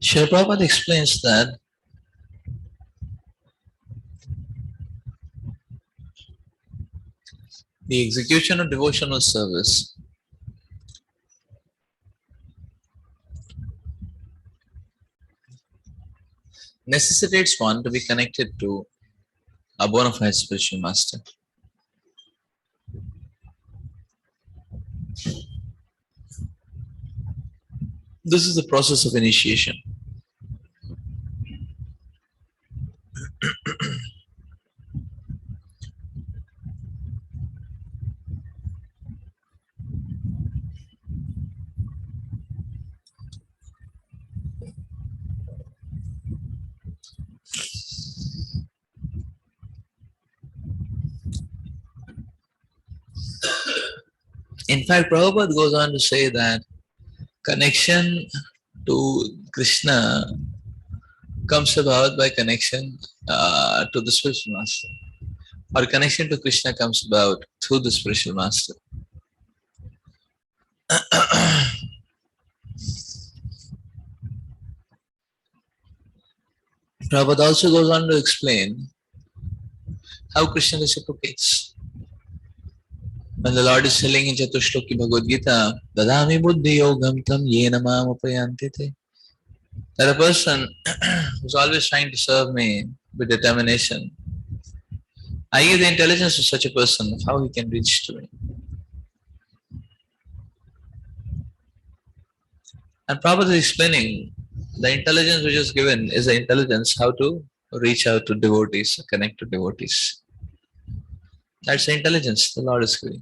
Srila Prabhupada explains that the execution of devotional service necessitates one to be connected to a bona fide spiritual master. This is the process of initiation. In fact, Prabhupada goes on to say that connection to Krishna comes about by connection to the spiritual master, or connection to Krishna comes about through the spiritual master. Prabhupada also goes on to explain how Krishna reciprocates. When the Lord is telling in Chatushloki Bhagavad Gita, Dadami buddhi yogam tam yena mam upayanti te, that a person who's always trying to serve me with determination, I give the intelligence to such a person of how he can reach to me. And Prabhupada is explaining the intelligence which is given is the intelligence how to reach out to devotees, connect to devotees. That's the intelligence the Lord is giving.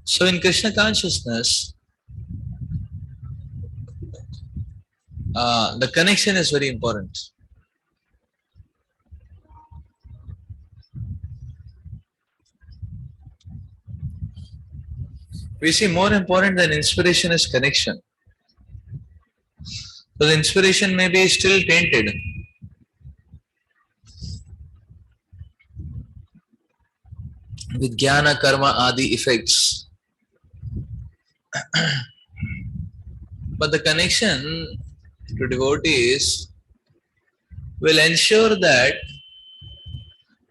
So in Krishna consciousness, the connection is very important. We see more important than inspiration is connection. So the inspiration may be still tainted. With jnana, karma, adi effects. But the connection to devotees will ensure that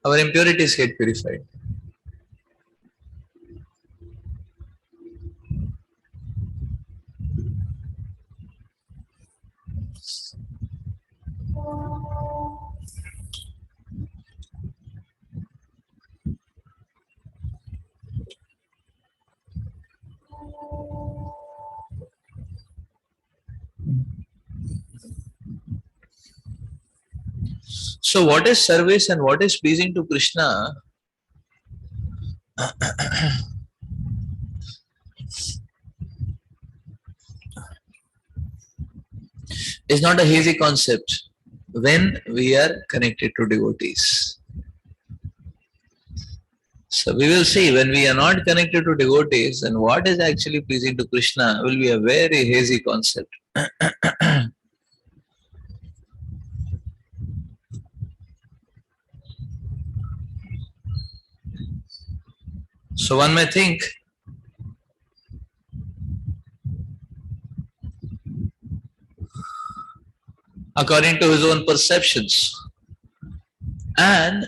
our impurities get purified. So what is service and what is pleasing to Krishna is not a hazy concept when we are connected to devotees. So we will see when we are not connected to devotees, and what is actually pleasing to Krishna will be a very hazy concept. So one may think according to his own perceptions, and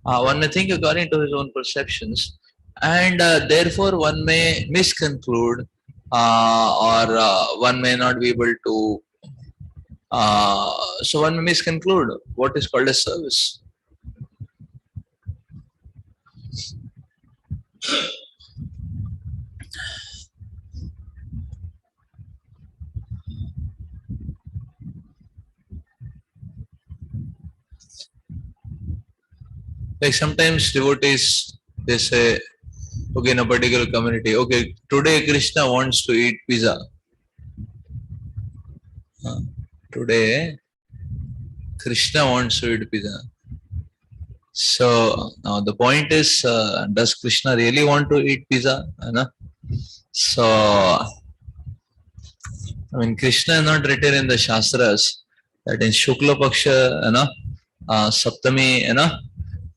one may think according to his own perceptions, and therefore one may misconclude, or one may not be able to So one may misconclude what is called as service. Like sometimes devotees, they say, okay, in a particular community, okay, today Krishna wants to eat pizza. Today Krishna wants to eat pizza. So now the point is, does Krishna really want to eat pizza? So I mean, Krishna is not written in the Shastras that in Shukla Paksha, Saptami,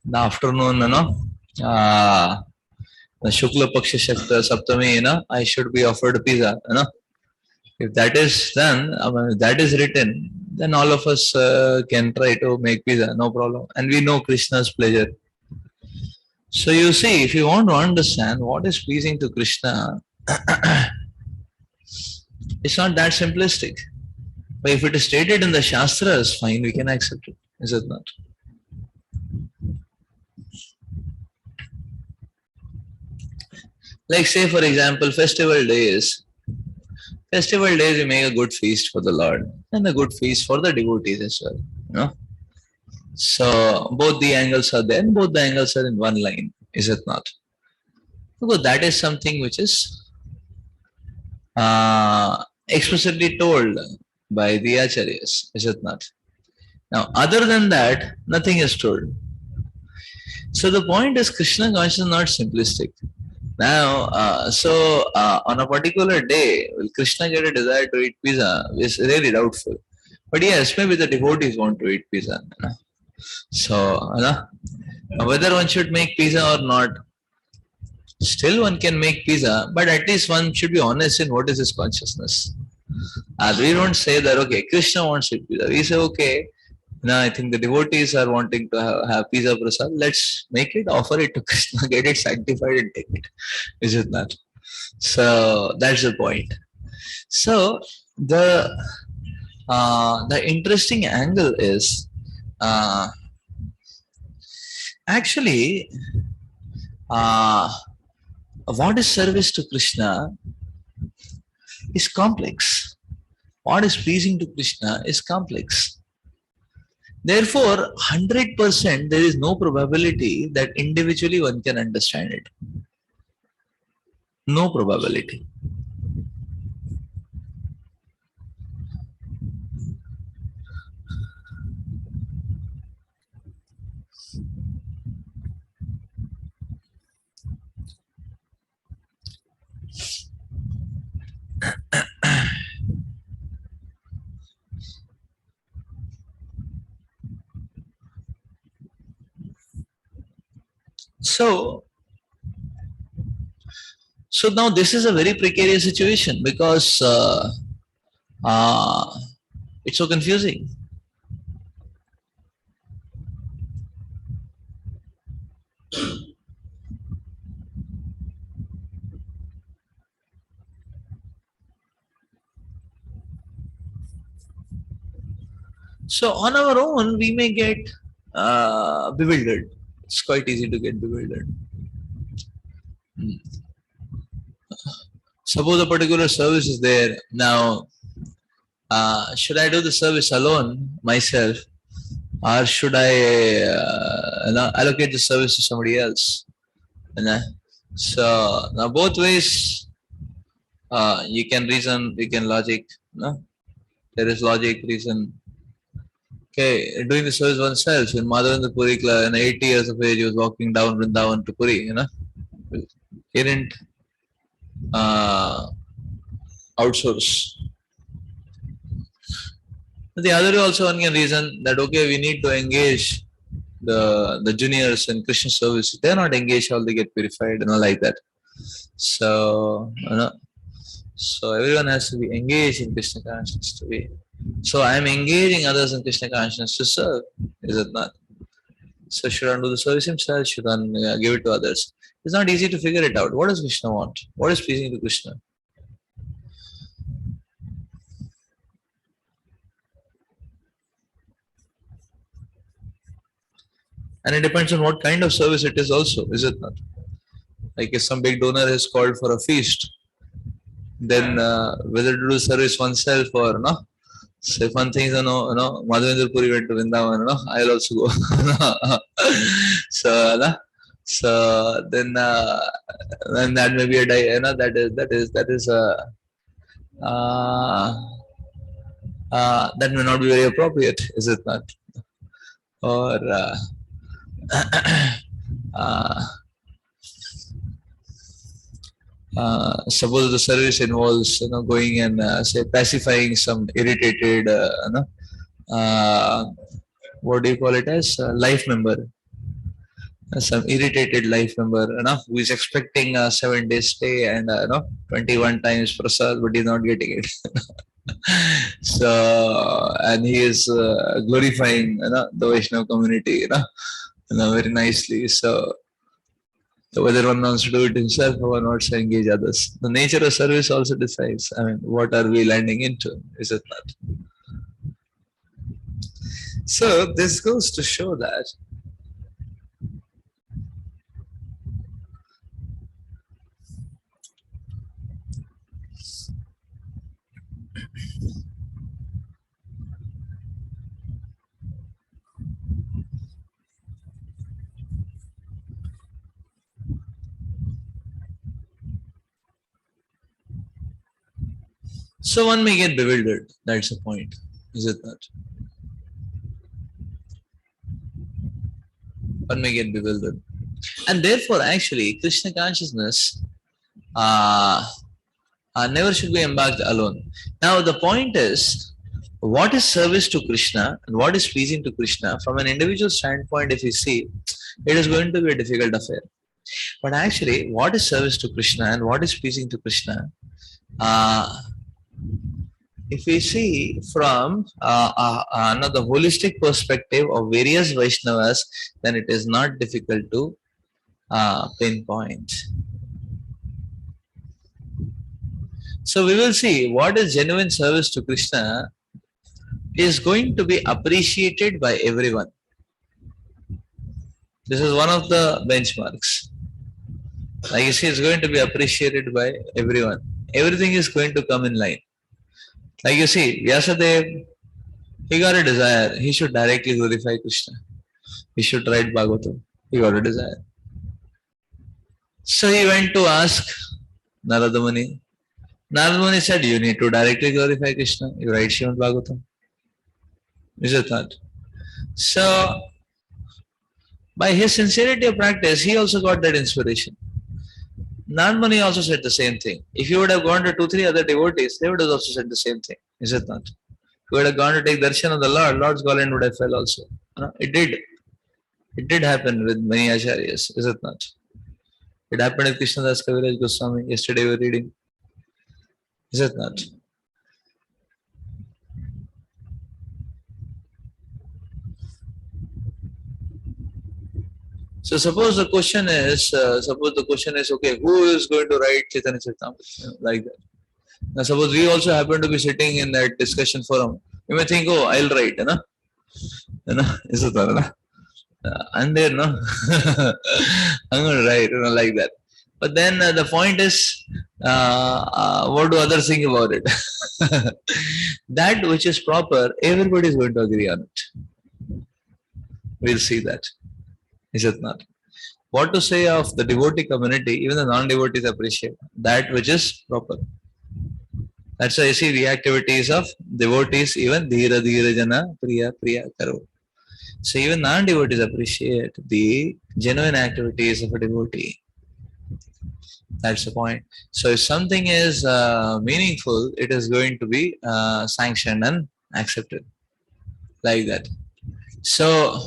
the afternoon, the Shukla Paksha Shakta Saptami, I should be offered pizza, If that is done, I mean, if that is written, then all of us can try to make pizza, no problem. And we know Krishna's pleasure. So you see, if you want to understand what is pleasing to Krishna, it's not that simplistic. But if it is stated in the Shastras, fine, we can accept it. Is it not? Like say for example, festival days. Festival days we make a good feast for the Lord and a good feast for the devotees as well. So both the angles are there and both the angles are in one line, is it not? Because that is something which is explicitly told by the acharyas, is it not? Now, other than that, nothing is told. So the point is, Krishna consciousness is not simplistic. Now, on a particular day, will Krishna get a desire to eat pizza? Is really doubtful. But yes, maybe the devotees want to eat pizza. So, whether one should make pizza or not, still one can make pizza, but at least one should be honest in what is his consciousness. We don't say that, okay, Krishna wants to eat pizza. We say, okay, I think the devotees are wanting to have pizza prasad. Let's make it, offer it to Krishna, get it sanctified and take it. Is it not? So that's the point. So the interesting angle is actually what is service to Krishna is complex. What is pleasing to Krishna is complex. Therefore, 100% there is no probability that individually one can understand it. No probability. So now this is a very precarious situation because it's so confusing. So on our own, we may get bewildered. It's quite easy to get bewildered. Suppose a particular service is there. Now, should I do the service alone, myself, or should I allocate the service to somebody else? So now both ways you can reason, you can logic. There is logic, reason. Okay, doing the service oneself. When Madhavendra Puri, in 80 years of age, he was walking down Vrindavan to Puri. He didn't outsource. The other way also one can reason that okay, we need to engage the juniors in Krishna service. They're not engaged, all they get purified and all like that. So so everyone has to be engaged in Krishna consciousness to be. So I am engaging others in Krishna consciousness to serve, is it not? So should one do the service himself? Should one give it to others? It's not easy to figure it out. What does Krishna want? What is pleasing to Krishna? And it depends on what kind of service it is also, is it not? Like if some big donor has called for a feast, then whether to do service oneself or no. So if one thinks, Madhavendra Puri went to Vrindavan, I'll also go. so, then that may be a uh, that may not be very appropriate, is it not? Or uh, suppose the service involves going and say pacifying some irritated what do you call it as life member, some irritated life member who is expecting a 7 day stay and 21 times prasad but he's not getting it. So and he is glorifying the Vaishnava community very nicely. So whether one wants to do it himself or one wants to engage others. The nature of service also decides, I mean, what are we landing into, is it not? So this goes to show that so one may get bewildered. That's the point, is it not? One may get bewildered. And therefore, actually, Krishna consciousness never should be embarked alone. Now, the point is, what is service to Krishna and what is pleasing to Krishna from an individual standpoint, if you see, it is going to be a difficult affair. But actually, what is service to Krishna and what is pleasing to Krishna? If we see from the holistic perspective of various Vaishnavas, then it is not difficult to pinpoint. So we will see what is genuine service to Krishna is going to be appreciated by everyone. This is one of the benchmarks. Like you see, it's going to be appreciated by everyone. Everything is going to come in line. Like you see, Vyasadeva, he got a desire. He should directly glorify Krishna. He should write Bhagavatam. He got a desire. So he went to ask Narada Muni. Narada Muni said, you need to directly glorify Krishna. You write Srimad Bhagavatam. Is it not? So, by his sincerity of practice, he also got that inspiration. Narada Muni also said the same thing. If you would have gone to 2-3 other devotees, they would have also said the same thing. Is it not? If you would have gone to take darshan of the Lord, Lord's garland would have fell also. It did. It did happen with many acharyas. Is it not? It happened with Krishnadas Kaviraj Goswami. Yesterday we were reading. Is it not? So suppose the question is, okay, who is going to write Chaitanya Charitamrita? Like that. Now suppose we also happen to be sitting in that discussion forum. You may think, oh, I'll write, is it not? And there, no, I'm going to write, like that. But then the point is, what do others think about it? That which is proper, everybody is going to agree on it. We'll see that. Is it not? What to say of the devotee community, even the non-devotees appreciate that which is proper. That's why you see the activities of devotees, even dhira dhira jana priya priya karo. So even non-devotees appreciate the genuine activities of a devotee. That's the point. So if something is meaningful, it is going to be sanctioned and accepted. Like that. So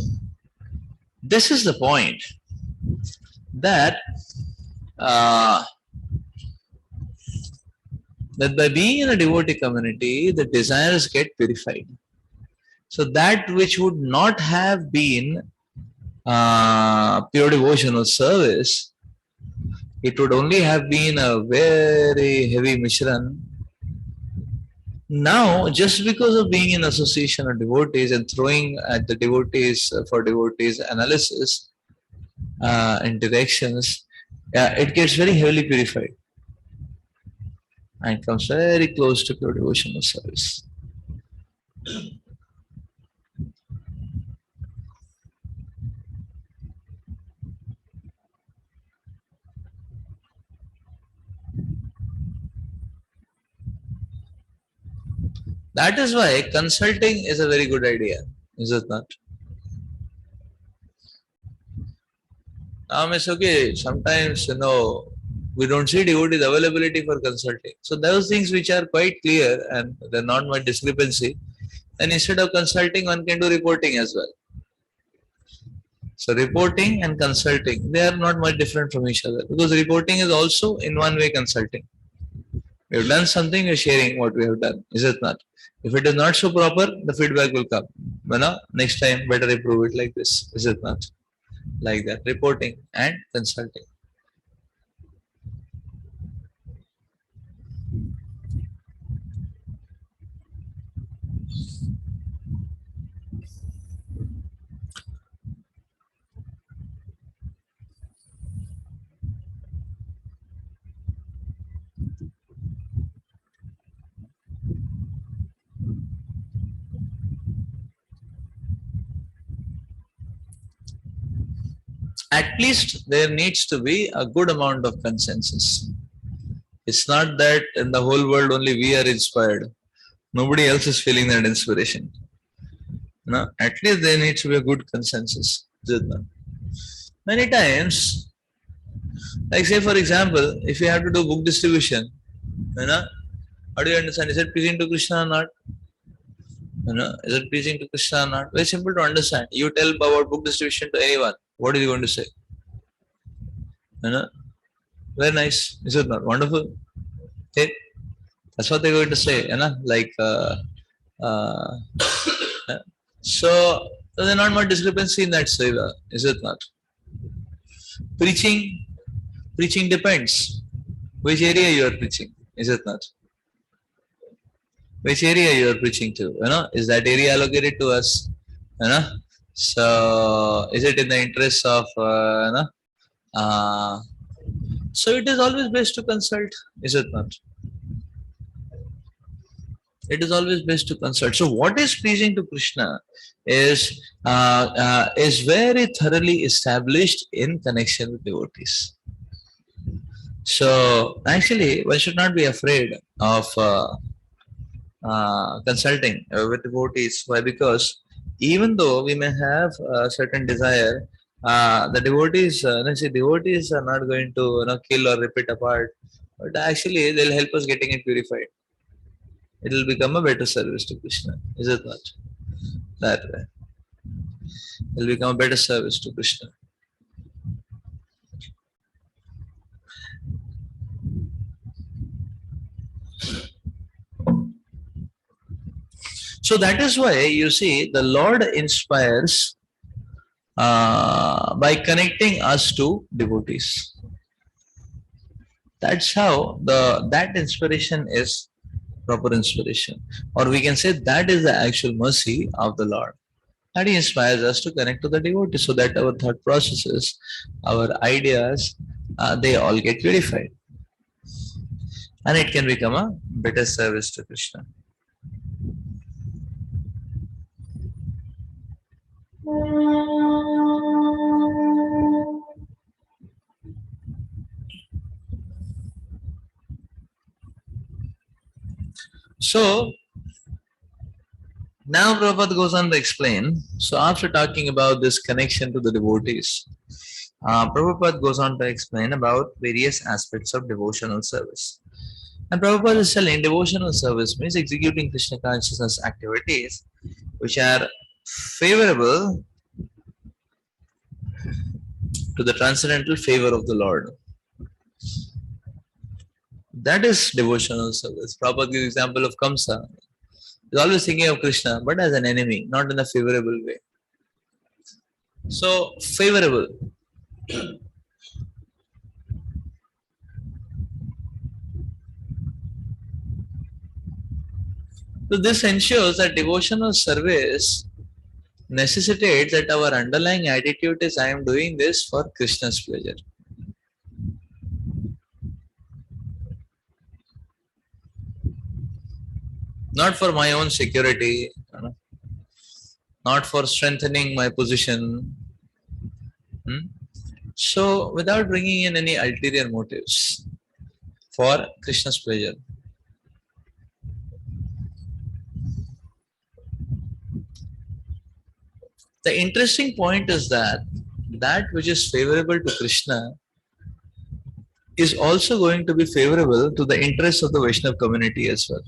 this is the point that that by being in a devotee community, the desires get purified. So that which would not have been pure devotion or service, it would only have been a very heavy mishran, Now, just because of being in association of devotees and throwing at the devotees for devotees analysis and directions, it gets very heavily purified and comes very close to pure devotional service. That is why consulting is a very good idea, is it not? It's okay. Sometimes, we don't see devotees availability for consulting. So those things which are quite clear and they're not much discrepancy. And instead of consulting, one can do reporting as well. So reporting and consulting, they are not much different from each other because reporting is also in one way consulting. We have done something, we're sharing what we have done. Is it not? If it is not so proper, the feedback will come. Next time better improve it like this. Is it not? Like that. Reporting and consulting. At least there needs to be a good amount of consensus. It's not that in the whole world only we are inspired. Nobody else is feeling that inspiration. No, at least there needs to be a good consensus. Many times, like say for example, if you have to do book distribution, how do you understand? Is it pleasing to Krishna or not? Is it pleasing to Krishna or not? Very simple to understand. You tell about book distribution to anyone. What are you going to say? Very nice. Is it not wonderful? Okay. That's what they're going to say. Like, uh, so there's not much discrepancy in that seva, is it not? Preaching, preaching depends. Which area you are preaching, is it not? Which area you are preaching to, is that area allocated to us, so is it in the interest of, so it is always best to consult, is it not? It is always best to consult. So what is pleasing to Krishna is very thoroughly established in connection with devotees. So actually, one should not be afraid of consulting with devotees. Why? Because even though we may have a certain desire, the devotees, devotees are not going to kill or rip it apart, but actually they'll help us getting it purified. It will become a better service to Krishna. Is it not? That way. It will become a better service to Krishna. So that is why you see the Lord inspires by connecting us to devotees. That's how that inspiration is proper inspiration, or we can say that is the actual mercy of the Lord. And He inspires us to connect to the devotee so that our thought processes, our ideas, they all get purified. And it can become a better service to Krishna. So, now Prabhupada goes on to explain. So, after talking about this connection to the devotees, Prabhupada goes on to explain about various aspects of devotional service. And Prabhupada is telling devotional service means executing Krishna consciousness activities which are favorable to the transcendental favor of the Lord. That is devotional service. Prabhupada gives example of Kamsa. He's always thinking of Krishna, but as an enemy, not in a favorable way. So, favorable. So this ensures that devotional service necessitates that our underlying attitude is I am doing this for Krishna's pleasure. Not for my own security, not for strengthening my position. So without bringing in any ulterior motives for Krishna's pleasure. The interesting point is that that which is favorable to Krishna is also going to be favorable to the interests of the Vaishnava community as well.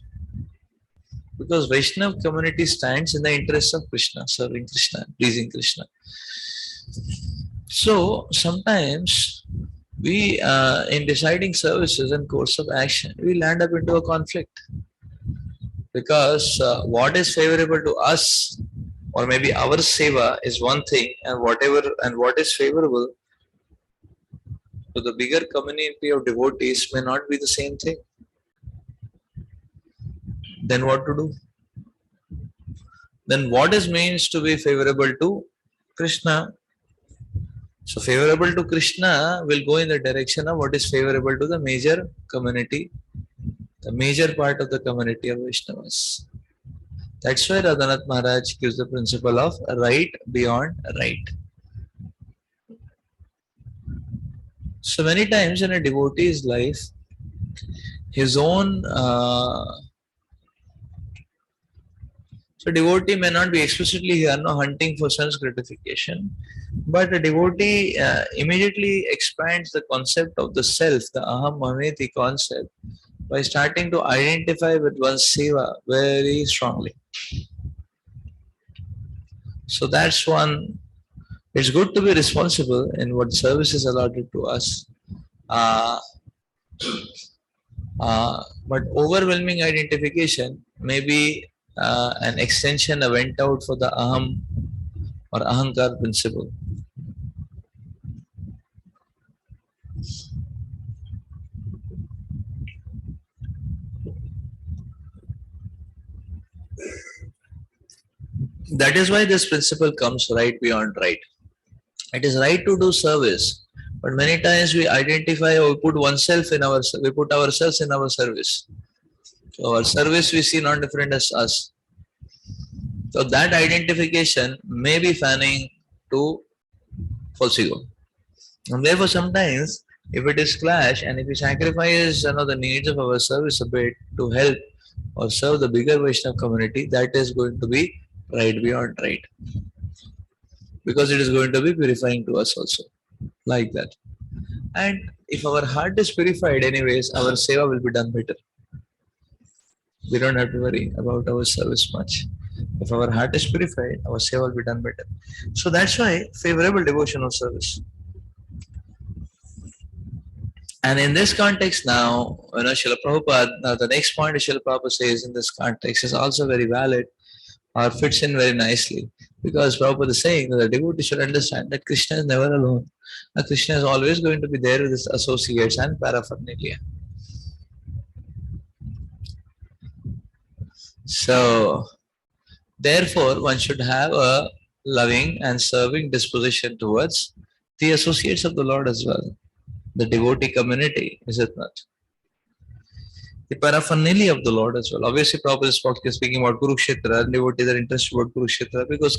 Because Vaishnava community stands in the interests of Krishna, serving Krishna, pleasing Krishna. So sometimes we, in deciding services and course of action, we land up into a conflict. Because what is favorable to us, or maybe our seva is one thing, and what is favorable to the bigger community of devotees may not be the same thing. Then what to do? Then what is means to be favorable to Krishna? So favorable to Krishna will go in the direction of what is favorable to the major community, the major part of the community of Vaishnavas. That's why Radhanath Maharaj gives the principle of right beyond right. So many times in a devotee's life, his own so devotee may not be explicitly here hunting for sense gratification, but a devotee immediately expands the concept of the self, the aham mameti concept, by starting to identify with one's seva very strongly. So that's one. It's good to be responsible in what service is allotted to us. But overwhelming identification may be an extension, a went out for the aham or ahankar principle. That is why this principle comes right beyond right. It is right to do service, but many times we identify or we put ourselves in our service. So our service we see not different as us. So that identification may be fanning to false ego. And therefore sometimes if it is clash and if we sacrifice the needs of our service a bit to help or serve the bigger Vaishnava community, that is going to be right beyond right. Because it is going to be purifying to us also. Like that. And if our heart is purified anyways, our seva will be done better. We don't have to worry about our service much. If our heart is purified, our seva will be done better. So that's why favorable devotional service. And in this context now, Srila Prabhupada, the next point Srila Prabhupada says in this context is also very valid or fits in very nicely. Because Prabhupada is saying that the devotee should understand that Krishna is never alone. Krishna is always going to be there with his associates and paraphernalia. So, therefore, one should have a loving and serving disposition towards the associates of the Lord as well. The devotee community, is it not? The paraphernalia of the Lord as well. Obviously, Prabhupada is speaking about Kurukshetra, and devotees are interested about Kurukshetra because